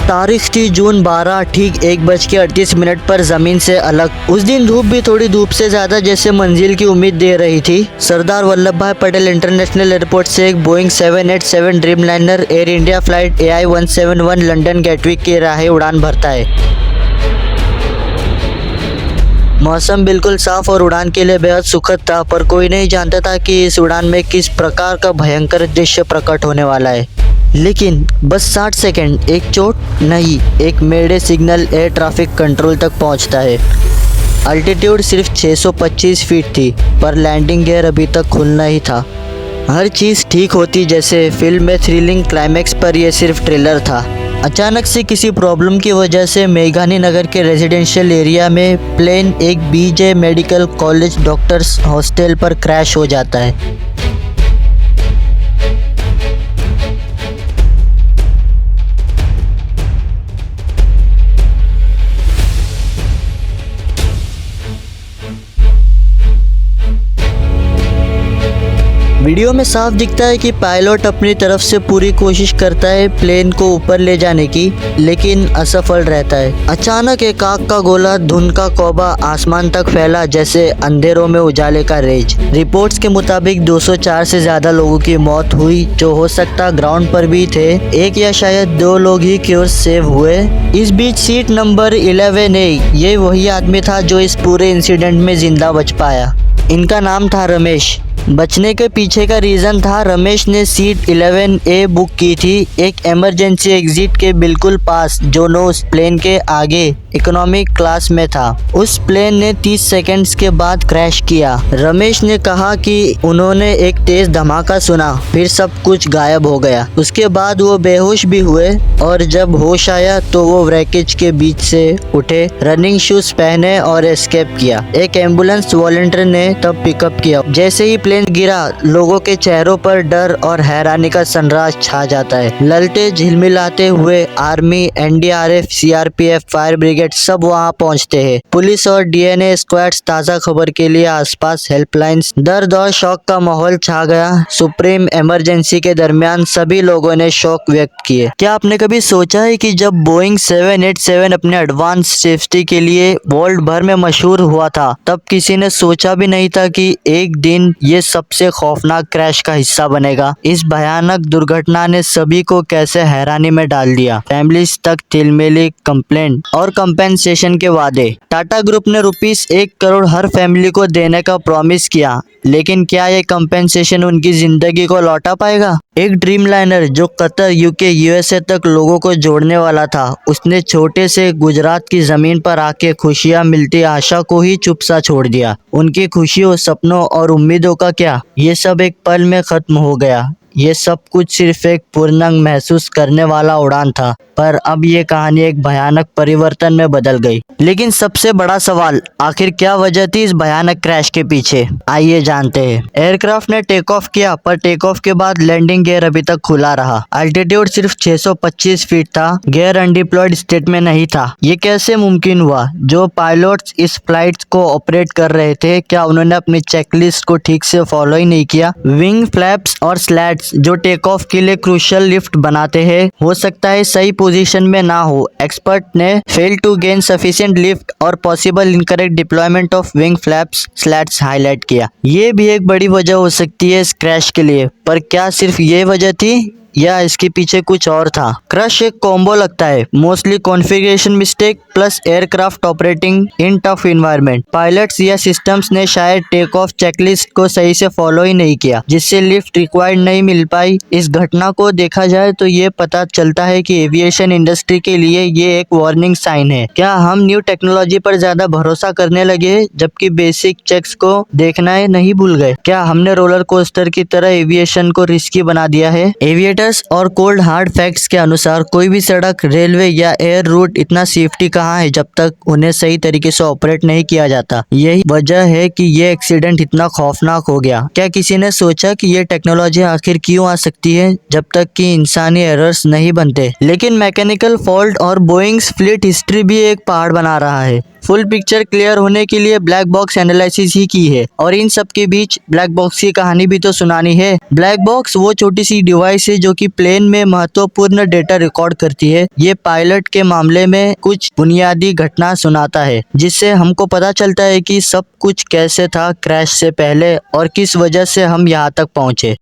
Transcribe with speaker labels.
Speaker 1: तारीख थी जून 12, ठीक 1:38 पर जमीन से अलग। उस दिन धूप भी थोड़ी धूप से ज्यादा जैसे मंजिल की उम्मीद दे रही थी। सरदार वल्लभ भाई पटेल इंटरनेशनल एयरपोर्ट से एक Boeing 787 Dreamliner air India flight AI-171 London Gatwick की राह उड़ान भरता है। मौसम बिल्कुल साफ और उड़ान के लिए बेहद सुखद था, पर कोई नहीं जानता था कि इस उड़ान में किस प्रकार का भयंकर दृश्य प्रकट होने वाला है। लेकिन बस 60 सेकंड, एक चोट नहीं, एक मेडे सिग्नल एयर ट्रैफिक कंट्रोल तक पहुंचता है। अल्टीट्यूड सिर्फ 625 फीट थी, पर लैंडिंग गियर अभी तक खुलना ही था। हर चीज़ ठीक होती जैसे फिल्म में थ्रिलिंग क्लाइमैक्स, पर यह सिर्फ ट्रेलर था। अचानक से किसी प्रॉब्लम की वजह से मेघानी नगर के रेजिडेंशियल एरिया में प्लेन एक BJ medical college doctors hostel पर क्रैश हो जाता है। वीडियो में साफ दिखता है कि पायलट अपनी तरफ से पूरी कोशिश करता है प्लेन को ऊपर ले जाने की, लेकिन असफल रहता है। अचानक एक आग का गोला, धुंध का कौवा आसमान तक फैला जैसे अंधेरों में उजाले का रेज। रिपोर्ट्स के मुताबिक 204 से ज्यादा लोगों की मौत हुई, जो हो सकता ग्राउंड पर भी थे। एक या शायद 2 लोग ही क्योर सेव हुए। इस बीच सीट नंबर 11A, ये वही आदमी था जो इस पूरे इंसिडेंट में जिंदा बच पाया। इनका नाम था रमेश। बचने के पीछे का रीज़न था, रमेश ने सीट 11A बुक की थी एक इमरजेंसी एग्जिट के बिल्कुल पास, जो नोस प्लेन के आगे इकोनॉमिक क्लास में था। उस प्लेन ने 30 सेकंड्स के बाद क्रैश किया। रमेश ने कहा कि उन्होंने एक तेज धमाका सुना, फिर सब कुछ गायब हो गया। उसके बाद वो बेहोश भी हुए और जब होश आया तो वो व्रेकेज के बीच से उठे, रनिंग शूज पहने और एस्केप किया। एक एम्बुलेंस वॉलंटियर ने तब पिकअप किया। जैसे ही प्लेन गिरा, लोगों के चेहरों पर डर और हैरानी का सनराज छा जाता है। ललटे झिलमिलाते हुए army, NDRF, CRPF, fire brigade सब वहां पहुंचते हैं। पुलिस और DNA स्क्वाड्स ताज़ा खबर के लिए आसपास हेल्पलाइंस। दर्द और शौक का माहौल छा गया। सुप्रीम इमरजेंसी के दरमियान सभी लोगों ने शौक व्यक्त किए। क्या आपने कभी सोचा है कि जब बोइंग 787 अपने एडवांस सेफ्टी के लिए वर्ल्ड भर में मशहूर हुआ था, तब किसी ने सोचा भी नहीं था कि एक दिन ये सबसे खौफनाक क्रैश का हिस्सा बनेगा। इस भयानक दुर्घटना ने सभी को कैसे हैरानी में डाल दिया। फैमिलीज तक तिलमिली, कंप्लेंट और कंपेंसेशन के वादे। टाटा ग्रुप ने ₹1 करोड़ हर फैमिली को देने का प्रॉमिस किया, लेकिन क्या ये कंपेंसेशन उनकी जिंदगी को लौटा पाएगा? एक ड्रीमलाइनर जो कतर, UK, USA तक लोगों को जोड़ने वाला था, उसने छोटे से गुजरात की जमीन पर आके खुशियां मिलती आशा को ही चुप सा छोड़ दिया। उनकी खुशियों, सपनों और उम्मीदों का क्या? ये सब एक पल में खत्म हो गया। ये सब कुछ सिर्फ एक पूर्णांग महसूस करने वाला उड़ान था, पर अब ये कहानी एक भयानक परिवर्तन में बदल गई। लेकिन सबसे बड़ा सवाल, आखिर क्या वजह थी इस भयानक क्रैश के पीछे? आइए जानते हैं। एयरक्राफ्ट ने टेक ऑफ किया, पर टेक ऑफ के बाद लैंडिंग गियर अभी तक खुला रहा। अल्टीट्यूड सिर्फ 625 फीट था, गियर अनडिप्लॉयड स्टेट में नहीं था। ये कैसे मुमकिन हुआ? जो पायलट्स इस फ्लाइट को ऑपरेट कर रहे थे, क्या उन्होंने अपनी चेकलिस्ट को ठीक से फॉलो ही नहीं किया? विंग फ्लैप्स और स्लैट्स जो टेक ऑफ के लिए क्रूशियल लिफ्ट बनाते हैं, हो सकता है सही पोजीशन में ना हो। एक्सपर्ट ने fail to gain sufficient lift और possible incorrect deployment of wing flaps slats highlight किया। ये भी एक बड़ी वजह हो सकती है इस क्रैश के लिए, पर क्या सिर्फ ये वजह थी या इसके पीछे कुछ और था? क्रैश एक कॉम्बो लगता है, mostly configuration mistake plus aircraft operating in tough environment. Pilots या सिस्टम्स ने शायद टेक ऑफ चेकलिस्ट को सही से फॉलो ही नहीं किया, जिससे लिफ्ट रिक्वायर्ड नहीं मिल पाई। इस घटना को देखा जाए तो ये पता चलता है कि एविएशन इंडस्ट्री के लिए ये एक वार्निंग साइन है। क्या हम न्यू टेक्नोलॉजी पर ज्यादा भरोसा करने लगे, जबकि बेसिक चेक्स को देखना है नहीं भूल गए? क्या हमने रोलर कोस्टर की तरह एविएशन को रिस्की बना दिया है? एविएटर्स और कोल्ड हार्ड फैक्ट्स के अनुसार कोई भी सड़क, रेलवे या एयर रूट इतना सेफ्टी कहाँ है जब तक उन्हें सही तरीके से ऑपरेट नहीं किया जाता। यही वजह है कि ये एक्सीडेंट इतना खौफनाक हो गया। क्या किसी ने सोचा कि ये टेक्नोलॉजी आखिर क्यों आ सकती है जब तक कि इंसानी एरर्स नहीं बनते? लेकिन मैकेनिकल फॉल्ट और बोइंग्स फ्लीट हिस्ट्री भी एक पहाड़ बना रहा है। फुल पिक्चर क्लियर होने के लिए ब्लैक बॉक्स एनालिसिस ही की है। और इन सब के बीच ब्लैक बॉक्स की कहानी भी तो सुनानी है। ब्लैक बॉक्स वो छोटी सी डिवाइस है जो कि प्लेन में महत्वपूर्ण डेटा रिकॉर्ड करती है। ये पायलट के मामले में कुछ बुनियादी घटना सुनाता है, जिससे हमको पता चलता है कि सब कुछ कैसे था क्रैश से पहले और किस वजह से हम यहाँ तक पहुँचे।